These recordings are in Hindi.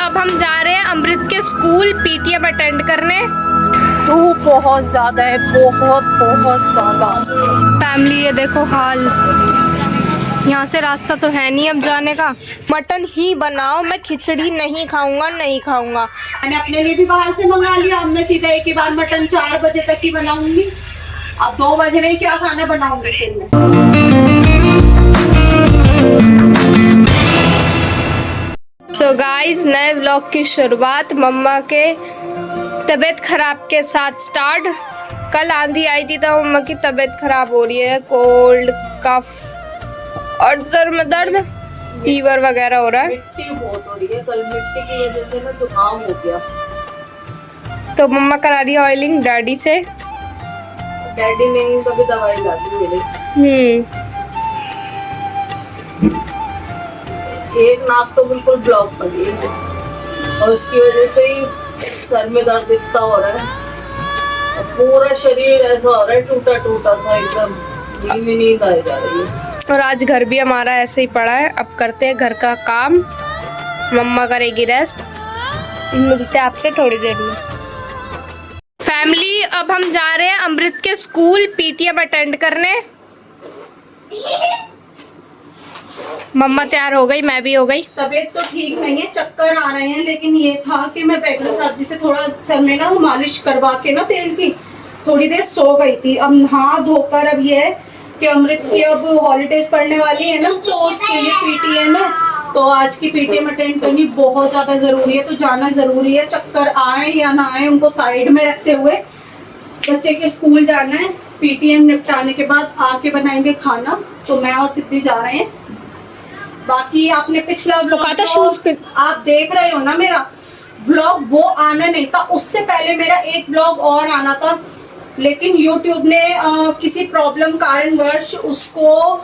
अब हम जा रहे हैं अमृत के स्कूल पीटीएम अटेंड करने। धूप बहुत ज्यादा है, बहुत बहुत ज्यादा। फैमिली ये देखो हाल, यहाँ से रास्ता तो है नहीं अब जाने का। मटन ही बनाओ, मैं खिचड़ी नहीं खाऊंगा, नहीं खाऊंगा। मैंने अपने लिए भी बाहर से मंगा लिया। अब मैं सीधा एक ही बार मटन 4 बजे तक ही बनाऊंगी। अब 2 बज रहे, क्या खाना बनाऊंगी फिर मैं। सो गाइस, नए व्लॉग की शुरुआत मम्मा के तबीयत खराब के साथ स्टार्ट। कल आंधी आई थी तो मम्मा की तबीयत खराब हो रही है, कोल्ड कफ और सर में दर्द, फीवर वगैरह हो रहा है। मिट्टी बहुत हो रही है, कल मिट्टी की वजह से ना जुकाम हो गया। तो मम्मा करा रही है ऑयलिंग डैडी से। डैडी ने कभी दवाई ला दी मेरे। एक नाक तो बिल्कुल ब्लॉक पड़ी है और उसकी वजह से ही सर में दर्द इतना हो रहा है। पूरा शरीर ऐसा हो रहा है टूटा टूटा सा, एकदम नींद में नींद आ जा रही है। और आज घर भी हमारा ऐसे ही पड़ा है। अब करते हैं घर का काम, मम्मा करेगी रेस्ट। मिलते हैं आपसे थोड़ी देर में। फैमिली अब हम जा रहे हैं अमृत के स्कूल पीटीएम अटेंड करने। मम्मा तैयार हो गई, मैं भी हो गई। तबीयत तो ठीक नहीं है, चक्कर आ रहे हैं, लेकिन ये था कि मैं बैगन सब्जी से थोड़ा सर में ना मालिश करवा के ना तेल की थोड़ी देर सो गई थी। अब हाथ धोकर अब ये है कि अमृत की अब हॉलीडेज पड़ने वाली है ना, तो उसके लिए पीटीएम है, तो आज की पीटीएम अटेंड करनी बहुत ज्यादा जरूरी है, तो जाना जरूरी है। चक्कर आए या ना आए, उनको साइड में रखते हुए बच्चे के स्कूल जाना है। पीटीएम निपटाने के बाद आके बनाएंगे खाना। तो मैं और सिद्धि जा रहे हैं। बाकी आपने पिछला व्लॉग आप देख रहे हो ना, मेरा व्लॉग वो आना नहीं था, उससे पहले मेरा एक व्लॉग और आना था, लेकिन YouTube ने किसी प्रॉब्लम कारणवश उसको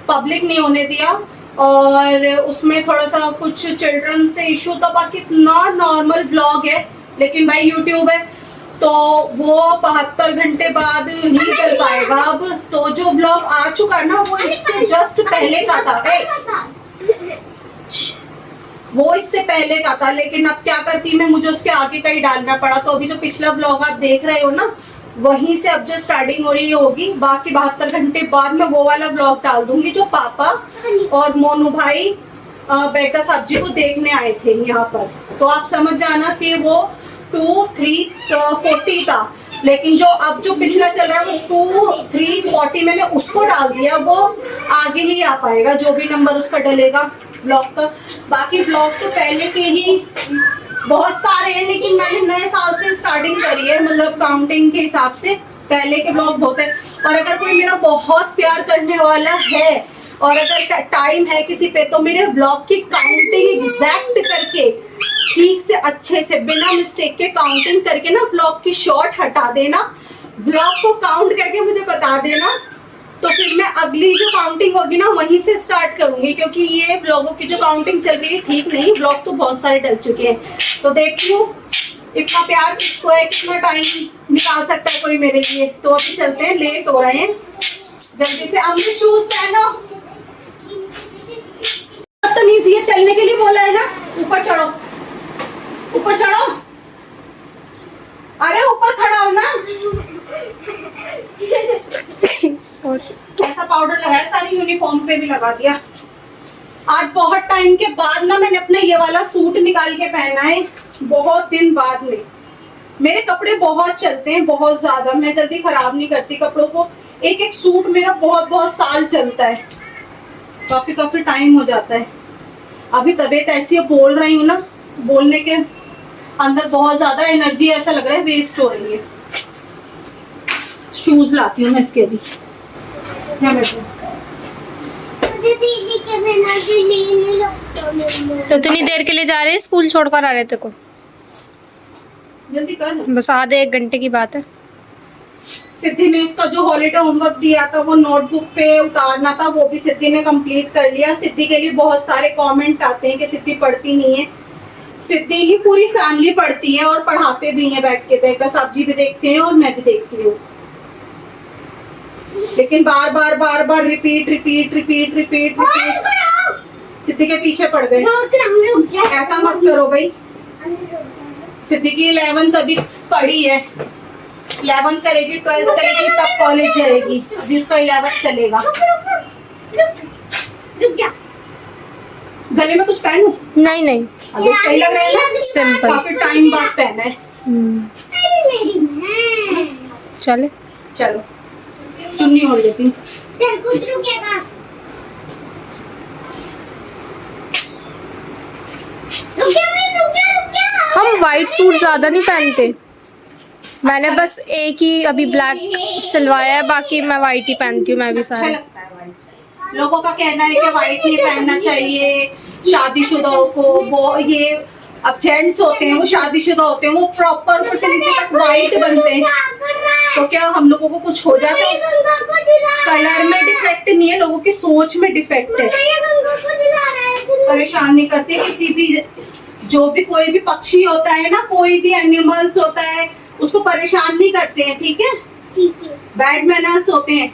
पब्लिक नहीं होने दिया और उसमें थोड़ा सा कुछ चिल्ड्रन से इशू था। बाकी इतना नॉर्मल व्लॉग है, लेकिन भाई YouTube है तो वो 72 घंटे बाद ही कर पाएगा। अब तो जो व्लॉग आ चुका ना, वो इससे जस्ट पहले का था, वो इससे पहले का था, लेकिन अब क्या करती मैं, मुझे उसके आगे का ही डालना पड़ा। तो अभी जो पिछला व्लॉग आप देख रहे हो ना, वहीं से अब जो स्टार्टिंग हो रही होगी। बाकी 72 घंटे बाद मैं वो वाला व्लॉग डाल दूंगी जो पापा और मोनू भाई बैगन सब्जी को देखने आए थे यहाँ पर। तो आप समझ जाना कि वो 2340 था, लेकिन जो अब जो पिछला चल रहा है वो 2340 मैंने उसको डाल दिया। वो आगे ही आ पाएगा, जो भी नंबर उसका डलेगा ब्लॉग का। बाकी ब्लॉग तो पहले के ही बहुत सारे हैं, लेकिन मैंने नए साल से स्टार्टिंग करी है, मतलब काउंटिंग के हिसाब से पहले के ब्लॉग बहुत है। और अगर कोई मेरा बहुत प्यार करने वाला है और अगर टाइम है किसी पे, तो मेरे ब्लॉग की काउंटिंग एग्जैक्ट करके ठीक से अच्छे से बिना मिस्टेक के काउंटिंग करके ना ब्लॉग की शॉर्ट हटा देना, ब्लॉग को काउंट करके मुझे बता देना, तो फिर मैं अगली जो काउंटिंग होगी ना वहीं से स्टार्ट करूंगी, क्योंकि ये ब्लॉगों की जो काउंटिंग चल रही है ठीक नहीं। ब्लॉग तो बहुत सारे डल चुके हैं, तो देख लूं इतना प्यार किसको है, कितना टाइम निकाल सकता है कोई मेरे लिए। तो अभी चलते हैं, लेट हो रहे हैं, जल्दी से। अमृत शूज पहनो, बदतमीज, ये चलने के लिए बोला है ना। ऊपर चढ़ो, ऊपर चढ़ो, अरे ऊपर खड़ा हो ना। ऐसा पाउडर लगाया, सारी यूनिफॉर्म पे भी लगा दिया। आज बहुत टाइम के बाद ना मैंने अपना ये वाला सूट निकाल के पहना है, बहुत दिन बाद में। मेरे कपड़े बहुत चलते हैं, बहुत ज्यादा, मैं जल्दी खराब नहीं करती कपड़ों को। एक एक सूट मेरा बहुत बहुत साल चलता है, काफी टाइम हो जाता है। अभी तबीयत ऐसी है, बोल रही हूँ ना, बोलने के अंदर बहुत ज्यादा एनर्जी ऐसा लग रहा है वेस्ट हो रही है। शूज लाती हूँ मैं इसके भी। तो इतनी देर के लिए जा रहे हैं, स्कूल छोड़कर आ रहे थे को? जल्दी कर, बस आधे 1 घंटे की बात है। सिद्धि ने इसका जो हॉलीडे होमवर्क दिया था वो नोटबुक पे उतारना था, वो भी सिद्धि ने कंप्लीट कर लिया। सिद्धि के लिए बहुत सारे कमेंट आते हैं कि सिद्धि पढ़ती नहीं है। सिद्धि ही पूरी फैमिली पढ़ती है और पढ़ाते भी हैं बैठ के। बैगन सब्जी भी देखते हैं और मैं भी देखती हूँ, लेकिन बार बार रिपीट। सिद्धि के पीछे पड़ गए। ऐसा मत करो भाई। सिद्धि की 11th अभी पढ़ी है, 11th करेगी, 12th करेगी, तब कॉलेज जाएगी। अभी उसका 11th चलेगा। गले में कुछ पहनूं? नहीं नहीं, अभी सही लग रहा है ना? सिंपल। काफी टाइम बाद पहना है। चले चलो चुन्नी ओढ़ लेती हूँ। हम वाइट सूट ज्यादा नहीं पहनते। मैंने बस एक ही अभी ब्लैक सिलवाया है, बाकी मैं वाइट ही पहनती हूँ। मैं भी अच्छा सारे लगता है व्हाइट। लोगों का कहना है कि व्हाइट नहीं पहनना चाहिए शादीशुदाओं को। वो ये अब जेंट्स होते हैं, वो शादीशुदा होते हैं, वो प्रॉपर ऊपर से नीचे तक व्हाइट बनते हैं, तो क्या हम लोगों को कुछ हो जाता है? कलर में डिफेक्ट नहीं है, लोगों की सोच में डिफेक्ट है। परेशान नहीं करते किसी भी, जो भी कोई भी पक्षी होता है ना, कोई भी एनिमल्स होता है, उसको परेशान नहीं करते हैं, ठीक है? बैड मैनर्स होते हैं,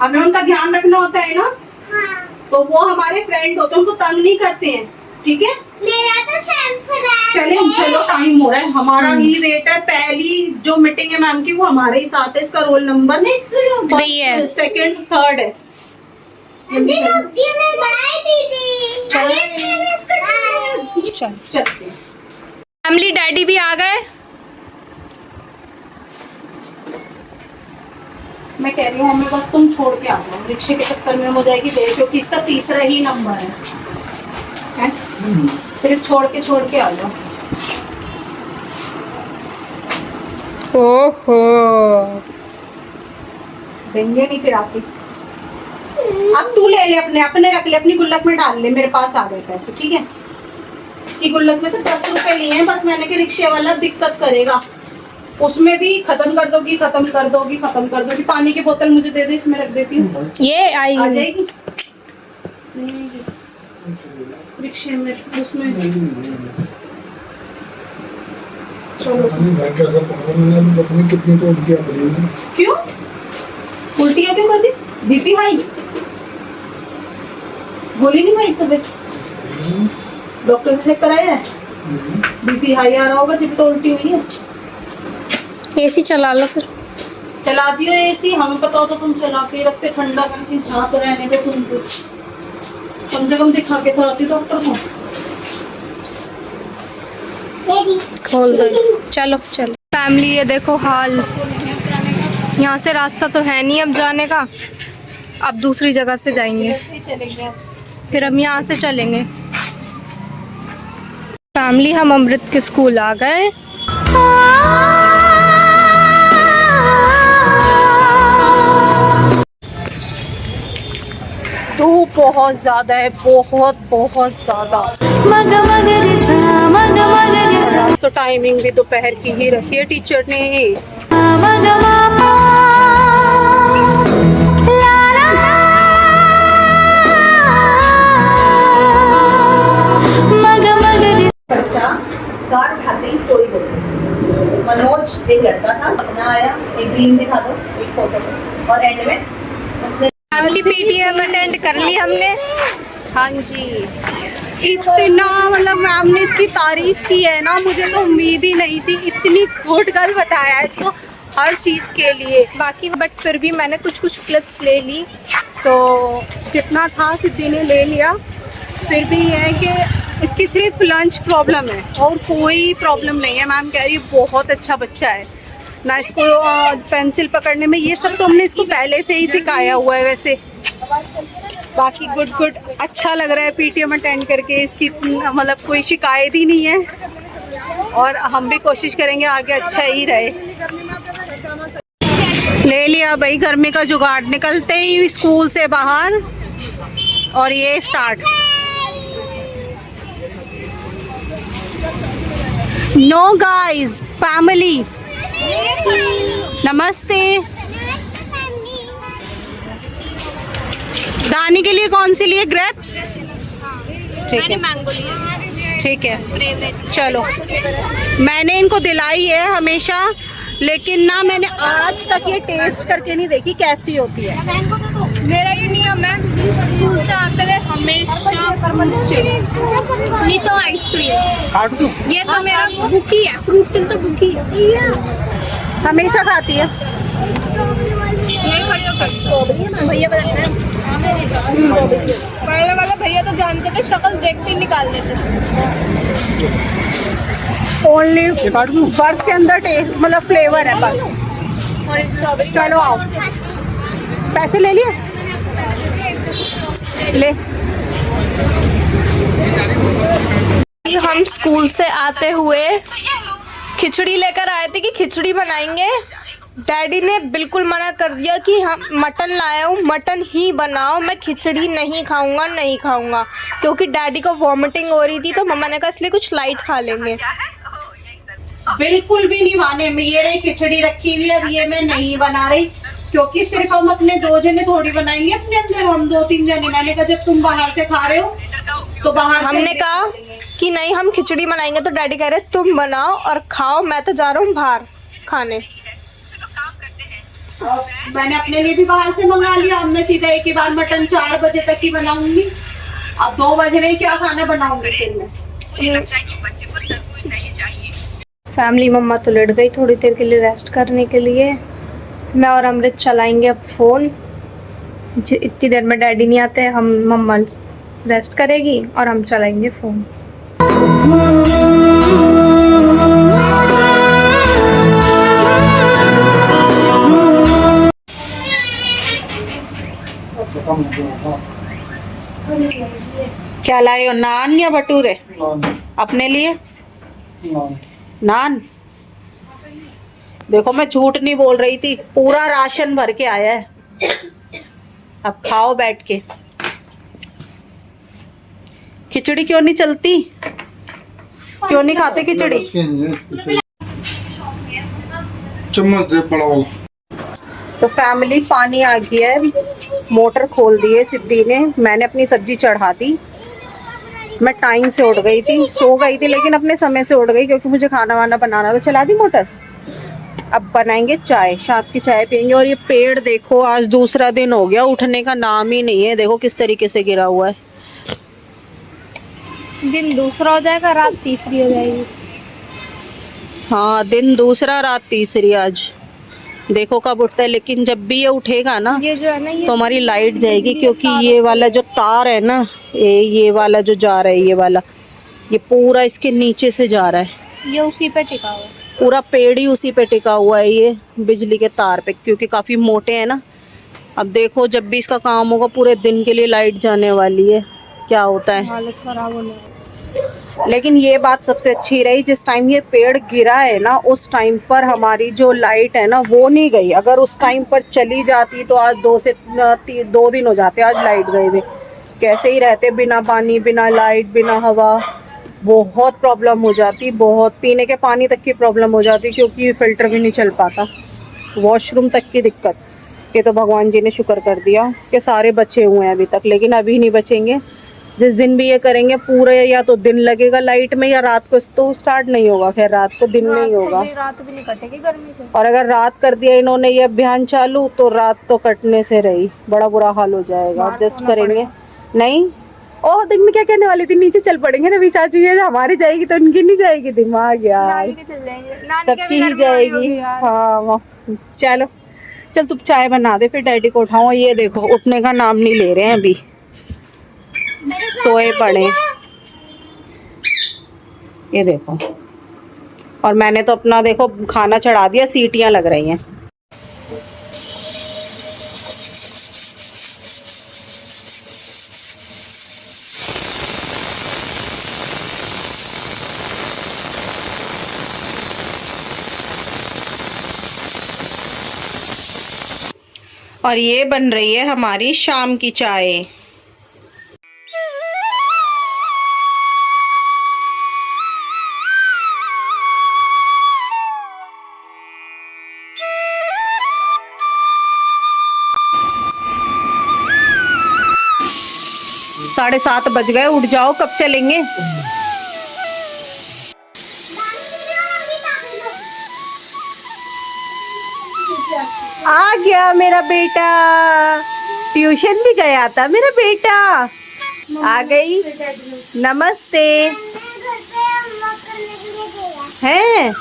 हमें उनका ध्यान रखना होता है ना। हाँ। तो वो हमारे फ्रेंड होते हैं, उनको तंग नहीं करते हैं, ठीक है? मेरा तो चले चलो, टाइम हो रहा है, हमारा ही वेट है। पहली जो मीटिंग है मैम की, वो हमारे ही साथ है। इसका रोल नंबर 2nd 3rd है। चलते हैं। फैमिली डैडी भी आ गए। मैं कह रही हूँ हमें बस तुम छोड़ के आ जाओ, रिक्शे के चक्कर में हो जाएगी देर, क्योंकि इसका 3रा ही नंबर है? सिर्फ छोड़ के आ जाओ। ओहो, देंगे नहीं फिर आके। अब तू ले अपने अपने रख ले, अपनी गुल्लक में डाल ले। मेरे पास आ गए पैसे, ठीक है? इसकी गुल्लक में से 10 रुपए लिए हैं बस मैंने, कि रिक्शे वाला दिक्कत करेगा, उसमें भी खत्म कर दोगी, खत्म कर दोगी, खत्म कर दोगी। पानी की बोतल मुझे दे दे, इसमें रख देती हूँ। ये आई आ जाएगी रिक्शे में, उसमें। चलो घर के अगर पता नहीं कितनी तो उल्टियां पड़ी हैं। क्यों उल्टियां क्यों कर दी? BP high? गोली नहीं खाई सुबह? डॉक्टर से चेक कराया है? बीपी हाई आ रहा होगा जब तो उल्टी हुई है। एसी चला लो फिर। चला दियो एसी, हमें पता होता तुम चला के रखते ठंडा करके। यहाँ तो रहने दे तुमको, कम से कम दिखा के तो आती डॉक्टर को। खोल दो, चलो चलो। फैमिली ये देखो हाल, यहाँ से रास्ता तो है नहीं अब जाने का, अब दूसरी जगह से जाएंगे, फिर हम यहाँ से चलेंगे। फैमिली हम अमृत के स्कूल आ गए। धूप बहुत ज्यादा है, बहुत बहुत ज्यादा। आज तो टाइमिंग भी दोपहर की ही रखी है टीचर ने। बच्चा कार उठाते ही स्टोरी बोलो। मनोज एक लड़का था, अपना आया, एक ग्रीन दिखा दो, एक फोटो, और एंड में फैमिली पीटीएम अटेंड कर ली हमने। हाँ जी, इतना मतलब मैम ने इसकी तारीफ की है ना, मुझे तो उम्मीद ही नहीं थी। इतनी गुड गर्ल बताया है इसको हर चीज़ के लिए। बाकी बट फिर भी मैंने कुछ क्लिप्स ले ली, तो जितना था सिद्धि ने ले लिया। फिर भी ये है कि इसकी सिर्फ लंच प्रॉब्लम है और कोई प्रॉब्लम नहीं है। मैम कह रही है बहुत अच्छा बच्चा है ना, इसको पेंसिल पकड़ने में ये सब तो हमने इसको पहले से ही सिखाया हुआ है। वैसे बाकी गुड अच्छा लग रहा है पीटीएम अटेंड करके। इसकी मतलब कोई शिकायत ही नहीं है, और हम भी कोशिश करेंगे आगे अच्छा ही रहे। ले लिया भाई गर्मी का जुगाड़, निकलते ही स्कूल से बाहर, और ये स्टार्ट। नो गाइस, फैमिली नमस्ते। दानी के लिए कौन सी लिए? ग्रेप्स, ठीक है, मैंगो लिया। ठीक है। चलो, मैंने इनको दिलाई है हमेशा, लेकिन ना मैंने आज तक ये टेस्ट करके नहीं देखी कैसी होती है। मेरा ये नियम है, स्कूल से आते हुए हमेशा फ्रूट चिल, नहीं तो आइसक्रीम। ये तो मेरा बुकी है, फ्रूट चिल तो बुकी है, हमेशा खाती है। नहीं खड़ी होकर भैया बदलते हैं। पहले वाला भैया तो जानते थे, शक्ल देखते ही निकाल देते थे। ओनली बर्फ के अंदर टेस्ट मतलब फ्लेवर है बस। और स्ट्रॉबेरी चलो आओ, पैसे ले लिए, ले। हम स्कूल से आते हुए खिचड़ी लेकर आए थे कि खिचड़ी बनाएंगे। डैडी ने बिल्कुल मना कर दिया कि हम मटन लाए हूँ, मटन ही बनाओ, मैं खिचड़ी नहीं खाऊंगा, नहीं खाऊंगा, क्योंकि डैडी को वॉमिटिंग हो रही थी। तो मम्मा ने कहा इसलिए कुछ लाइट खा लेंगे। बिल्कुल भी नहीं माने। मैं ये रही खिचड़ी रखी हुई है, अब ये मैं नहीं बना रही, क्योंकि सिर्फ हम अपने 2 जने थोड़ी बनाएंगे अपने अंदर, हम 2-3 जने। मैंने कहा जब तुम बाहर से खा रहे हो तो बाहर हमने कहा कि नहीं हम खिचड़ी बनाएंगे, तो डैडी कह रहे तुम बनाओ और खाओ, मैं तो जा रहा हूँ बाहर खाने। मैंने अपने लिए भी बाहर से मंगा लिया। अब मैं सीधा एक ही बार मटन 4 बजे तक ही बनाऊंगी। अब 2 बज रहे, क्या खाना बनाऊंगी फिर मैं? फैमिली मम्मा तो लेट गई थोड़ी देर के लिए रेस्ट करने के लिए। मैं और अमृत चलाएंगे अब फ़ोन। इतनी देर में डैडी नहीं आते, हम मम्मा रेस्ट करेगी और हम चलाएंगे फ़ोन। क्या लाए हो, नान या भटूरे? अपने लिए नान। देखो मैं झूठ नहीं बोल रही थी, पूरा राशन भर के आया है। अब खाओ बैठ के। खिचड़ी क्यों नहीं चलती, क्यों नहीं खाते खिचड़ी? चम्मच दे बड़ा वाला। तो फैमिली पानी आ गया है, मोटर खोल दी है सिद्धि ने। मैंने अपनी सब्जी चढ़ा दी। मैं टाइम से उठ गई थी, सो गई थी लेकिन अपने समय से उठ गई, क्योंकि मुझे खाना वाना बनाना। तो चला दी मोटर। अब बनाएंगे चाय, शाम की चाय पियेंगे। और ये पेड़ देखो, आज दूसरा दिन हो गया, उठने का नाम ही नहीं है। देखो किस तरीके से गिरा हुआ है। दिन दूसरा हो जाएगा, रात तीसरी हो जाएगी। हाँ, दिन दूसरा रात तीसरी। आज देखो कब उठता है, लेकिन जब भी ये उठेगा ना ये जो है ना, ये तो हमारी लाइट जाएगी, क्योंकि ये वाला जो तार है ना, ये वाला जो जा रहा है, ये वाला, ये पूरा इसके नीचे से जा रहा है। ये उसी पे टिका हुआ है, पूरा पेड़ ही उसी पे टिका हुआ है, ये बिजली के तार पे, क्योंकि काफी मोटे हैं ना। अब देखो जब भी इसका काम होगा, पूरे दिन के लिए लाइट जाने वाली है, क्या होता है। हालत खराब होने वाली। लेकिन ये बात सबसे अच्छी रही, जिस टाइम ये पेड़ गिरा है ना, उस टाइम पर हमारी जो लाइट है ना वो नहीं गई। अगर उस टाइम पर चली जाती तो आज 2 दिन हो जाते आज लाइट गए हुए। कैसे ही रहते, बिना पानी, बिना लाइट, बिना हवा। बहुत प्रॉब्लम हो जाती, बहुत। पीने के पानी तक की प्रॉब्लम हो जाती, क्योंकि फिल्टर भी नहीं चल पाता। वॉशरूम तक की दिक्कत। ये तो भगवान जी ने शुक्र कर दिया कि सारे बचे हुए हैं अभी तक, लेकिन अभी नहीं बचेंगे। जिस दिन भी ये करेंगे पूरे, या तो दिन लगेगा लाइट में, या रात को तो स्टार्ट नहीं होगा। खैर रात को, दिन में ही होगा। रात भी नहीं कटेगी गर्मी से। और अगर रात कर दिया इन्होंने ये अभियान चालू, तो रात तो कटने से रही, बड़ा बुरा हाल हो जाएगा। एडजस्ट करेंगे नहीं। ओह दिन में क्या कहने वाली थी, नीचे चल पड़ेंगे ना। भी चाचू ये हमारी जाएगी तो उनकी नहीं जाएगी, दिमाग यार, सबकी ही जाएगी। हाँ चलो, चल तू चाय बना दे, फिर डैडी को उठाओ। ये देखो उठने का नाम नहीं ले रहे हैं, अभी सोए पड़े। ये देखो, और मैंने तो अपना देखो खाना चढ़ा दिया, सीटियां लग रही हैं। और ये बन रही है हमारी शाम की चाय। साढ़े 7 बज गए, उठ जाओ, कब चलेंगे? आ गया मेरा बेटा। ट्यूशन भी गया था मेरा बेटा। आ गई। नमस्ते। हैं?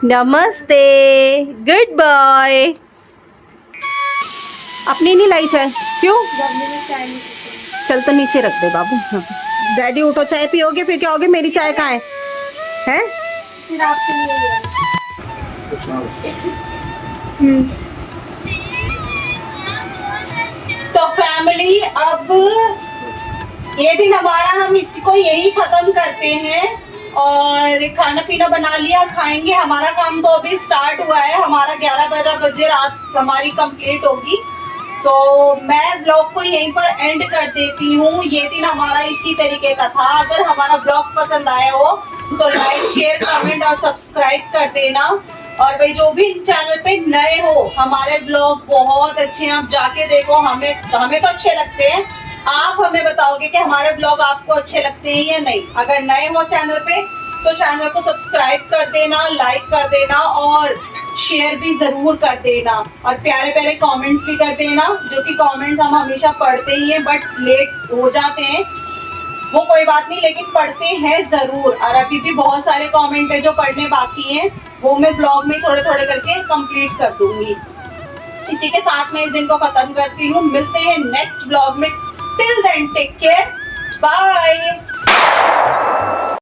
नमस्ते। Good boy. अपनी नहीं लाई चाय क्यों? चल तो नीचे रख दे बाबू। हाँ। डैडी उठो, चाय पियोगे फिर क्या होगे? मेरी चाय कहाँ है? हैं? तो फैमिली, अब ये दिन हमारा हम इसी को यही खत्म करते हैं और खाना पीना बना लिया, खाएंगे। हमारा काम तो अभी स्टार्ट हुआ है, हमारा 11-12 बजे रात हमारी कंप्लीट होगी। तो मैं ब्लॉग को यहीं पर एंड कर देती हूँ। ये दिन हमारा इसी तरीके का था। अगर हमारा ब्लॉग पसंद आया हो तो लाइक, शेयर, कमेंट और सब्सक्राइब कर देना। और भाई जो भी चैनल पे नए हो, हमारे ब्लॉग बहुत अच्छे हैं, आप जाके देखो। हमें तो अच्छे लगते हैं। आप हमें बताओगे कि हमारे ब्लॉग आपको अच्छे लगते हैं या नहीं। अगर नए हो चैनल पे तो चैनल को सब्सक्राइब कर देना, लाइक कर देना और शेयर भी जरूर कर देना। और प्यारे प्यारे कमेंट्स भी कर देना, जो कि कमेंट्स हम हमेशा पढ़ते ही हैं, बट लेट हो जाते हैं, वो कोई बात नहीं, लेकिन पढ़ते हैं जरूर। और अभी भी बहुत सारे कमेंट है जो पढ़ने बाकी हैं, वो मैं ब्लॉग में थोड़े थोड़े करके कंप्लीट कर दूंगी। इसी के साथ मैं इस दिन को खत्म करती हूँ। मिलते हैं नेक्स्ट ब्लॉग में। Till then take care, bye.